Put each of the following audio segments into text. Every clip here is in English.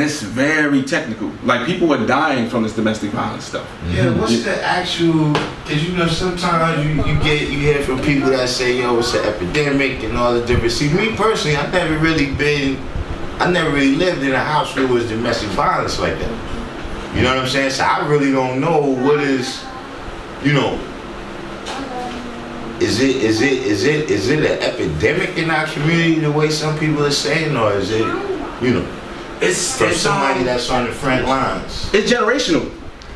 it's very technical. Like, people are dying from this domestic violence stuff. Yeah, what's the actual? Cause you know sometimes you hear from people that say, yo, it's an epidemic and all the different. See, me personally, I never really lived in a house where it was domestic violence like that. You know what I'm saying? So I really don't know what is, you know. Is it an epidemic in our community the way some people are saying, or is it, you know, it's somebody that's on the front lines? It's generational.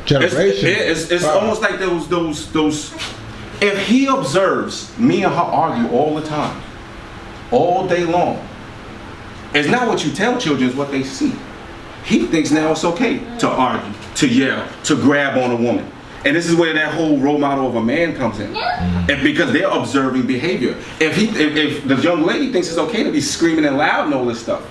It's almost like those. If he observes me and her argue all the time, all day long, it's not what you tell children, it's what they see. He thinks now it's okay to argue, to yell, to grab on a woman. And this is where that whole role model of a man comes in, and because they're observing behavior. If the young lady thinks it's okay to be screaming and loud and all this stuff,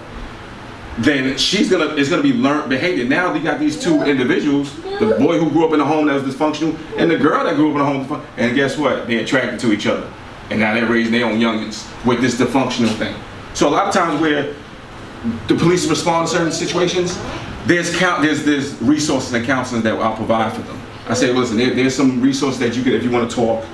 then it's gonna be learned behavior. Now you got these two individuals, the boy who grew up in a home that was dysfunctional, and the girl that grew up in a home dysfunctional. And guess what? They're attracted to each other, and now they're raising their own youngins with this dysfunctional thing. So a lot of times where the police respond to certain situations, there's resources and counseling that I'll provide for them. I say, listen, there's some resources that you could, if you want to talk,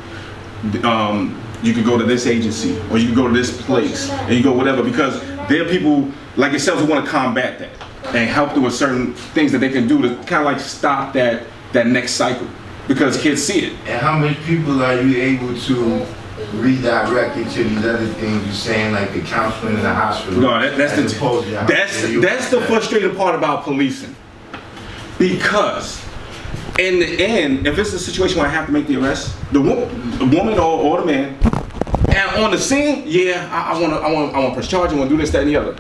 you could go to this agency, or you can go to this place, and you go whatever, because there are people like yourselves who want to combat that and help them with certain things that they can do to kind of like stop that next cycle, because kids see it. And how many people are you able to redirect into these other things you're saying, like the counseling in the hospital? No, that's the frustrating part about policing, because in the end, if it's a situation where I have to make the arrest, the woman or the man, and on the scene, yeah, I want to press charge, I want to do this, that, and the other.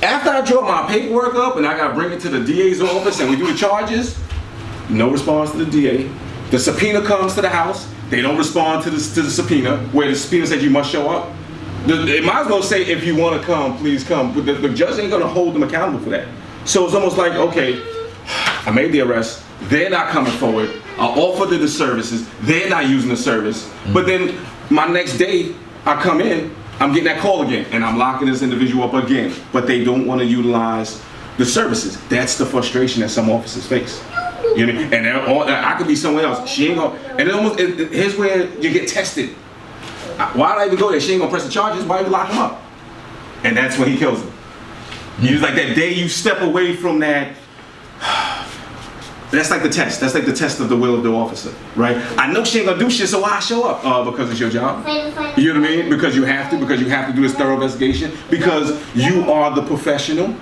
After I draw my paperwork up and I got to bring it to the DA's office and we do the charges, no response to the DA. The subpoena comes to the house, they don't respond to the subpoena, where the subpoena says you must show up. They might as well say, if you want to come, please come, but the judge ain't going to hold them accountable for that. So it's almost like, okay, I made the arrest, they're not coming forward, I offered the services, they're not using the service, but then my next day, I come in, I'm getting that call again, and I'm locking this individual up again, but they don't want to utilize the services. That's the frustration that some officers face. You know what I mean? And I could be somewhere else, she ain't gonna, and here's where you get tested. Why did I even go there? She ain't gonna press the charges, why you lock him up? And that's when he kills him. It's like that day you step away from that. That's like the test. That's like the test of the will of the officer, right? I know she ain't gonna do shit, so why show up? Because it's your job. You know what I mean? Because you have to do this thorough investigation, because you are the professional,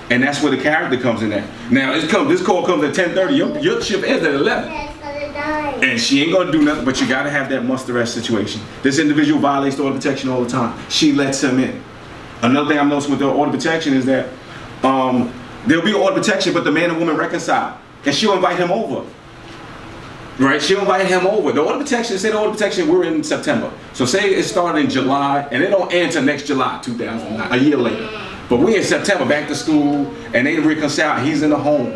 and that's where the character comes in at. Now, this call comes at 10:30. Your shift ends at 11, and she ain't gonna do nothing. But you gotta have that must arrest situation. This individual violates the order of protection all the time. She lets him in. Another thing I'm noticing with the order of protection is that there'll be order of protection, but the man and woman reconcile. And she'll invite him over, right? She'll invite him over. The order of protection, say the order of protection, we're in September. So say it started in July, and it don't end until next July, 2009, a year later. But we in September, back to school, and they reconcile, he's in the home.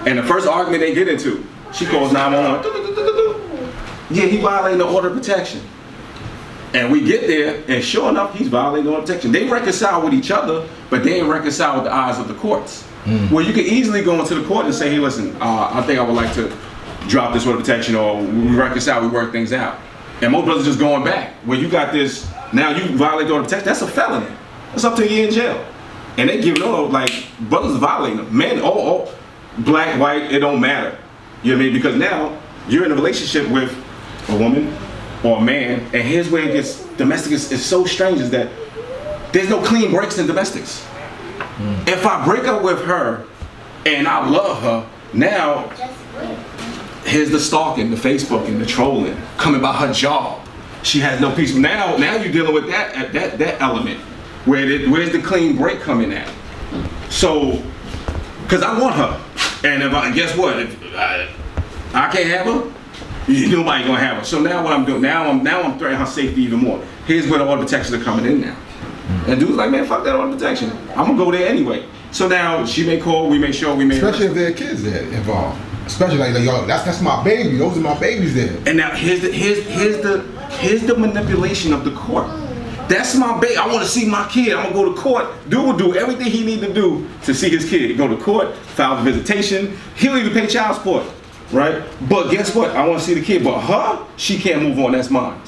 And the first argument they get into, she calls 911. Yeah, he violating the order of protection. And we get there, and sure enough, he's violating the order of protection. They reconcile with each other, but they ain't reconcile with the eyes of the courts. Well, you can easily go into the court and say, hey, listen, I think I would like to drop this order of protection, or we reconcile, we work things out. And most brothers just going back. When you got this, now you violate the order of protection, that's a felony. That's up to a year in jail. And they give like, brothers violating them. Men, black, white, it don't matter. You know what I mean? Because now you're in a relationship with a woman or a man, and here's where it gets, domestic is so strange, is that there's no clean breaks in domestics. If I break up with her and I love her, now here's the stalking, the Facebooking, the trolling, coming about her job. She has no peace. Now you're dealing with that element. Where's the clean break coming at? So, because I want her, and guess what? If I can't have her, nobody gonna have her. So now what I'm doing? Now I'm threatening her safety even more. Here's where the order of protection are coming in now. And dude's like, man, fuck that order of protection. I'm gonna go there anyway. So now she may call, we may show, we may. Especially if there are kids there involved. Especially like yo, that's my baby. Those are my babies there. And now here's the manipulation of the court. That's my baby. I want to see my kid. I'm gonna go to court. Dude will do everything he need to do to see his kid. Go to court, file the visitation. He'll even pay child support, right? But guess what? I want to see the kid. But her, she can't move on. That's mine.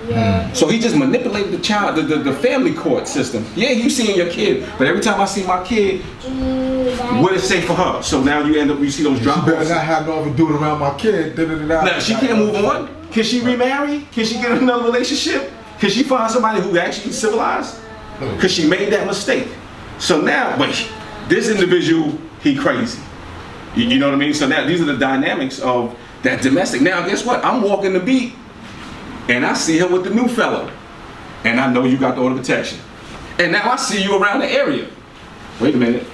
Yeah. So he just manipulated the child, the family court system. Yeah, you seeing your kid, but every time I see my kid, what it say for her? So now you see those She drop better offs. not have no dude around my kid. Now she can't move on. Can she remarry? Can she get another relationship? Can she find somebody who actually civilized? Because she made that mistake. So now, wait, this individual, he crazy. You know what I mean? So now these are the dynamics of that domestic. Now guess what? I'm walking the beat and I see her with the new fella. And I know you got the order of protection. And now I see you around the area. Wait a minute.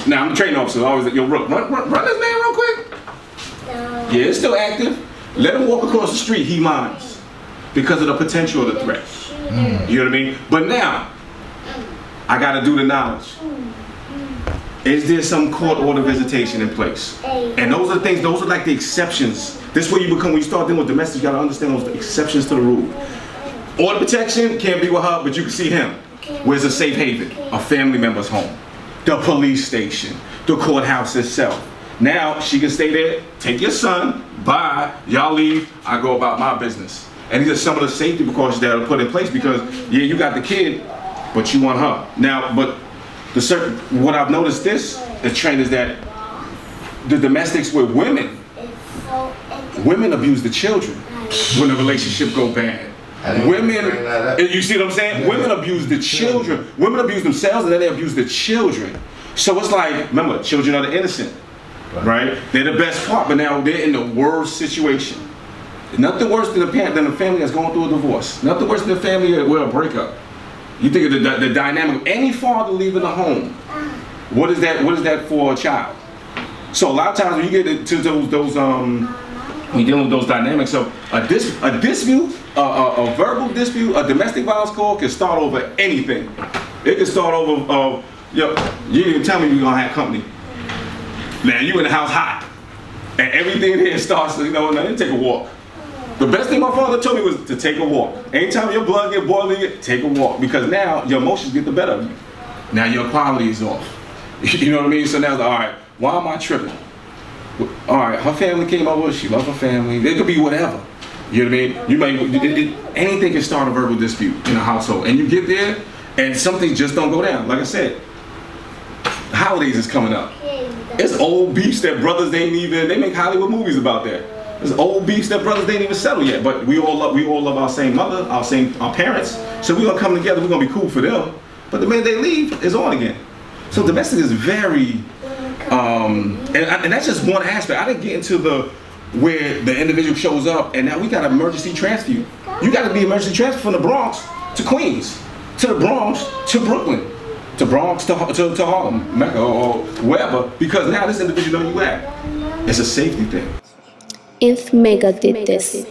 Now I'm the training officer. I always like, yo, run this man real quick. No. Yeah, it's still active. Let him walk across the street, he minds. Because of the potential of the threat. You know what I mean? But now, I gotta do the knowledge. Is there some court order visitation in place? And those are the things, those are like the exceptions. This is where you become, when you start dealing with domestics, you gotta understand those exceptions to the rule. Order protection can't be with her, but you can see him. Where's a safe haven? A family member's home. The police station. The courthouse itself. Now, she can stay there, take your son, bye, y'all leave, I go about my business. And these are some of the safety precautions that are put in place because, yeah, you got the kid, but you want her. Now, but what I've noticed the trend is that the domestics with women abuse the children when the relationship go bad. Women, you see what I'm saying? Yeah. Women abuse the children. Women abuse themselves and then they abuse the children. So it's like, remember, children are the innocent, right? They're the best part, but now they're in the worst situation. Nothing worse than a family that's going through a divorce. Nothing worse than a family with a breakup. You think of the dynamic of any father leaving the home. What is that for a child? So a lot of times when you get into those when you're dealing with those dynamics of a dispute, a verbal dispute, a domestic violence call can start over anything. It can start over yo, you didn't even tell me you're gonna have company. Now you in the house hot, and everything here starts. Now take a walk. The best thing my father told me was to take a walk. Anytime your blood get boiling, take a walk. Because now your emotions get the better of you. Now your quality is off. You know what I mean? So now it's like, all right, why am I tripping? All right, her family came over, she loved her family. It could be whatever. You know what I mean? You might, anything can start a verbal dispute in a household. And you get there and something just don't go down. Like I said, holidays is coming up. It's old beefs that brothers they make Hollywood movies about that. There's old beefs that brothers didn't even settle yet, but we all love our same mother, our parents. So we're gonna come together. We're gonna be cool for them. But the minute they leave, it's on again. So domestic is very, and that's just one aspect. I didn't get into where the individual shows up, and now we got emergency transfer. You got to be emergency transfer from the Bronx to Queens, to the Bronx to Brooklyn, to Bronx to Harlem, Mecca, or wherever, because now this individual know you at. It's a safety thing. If Mecca did this.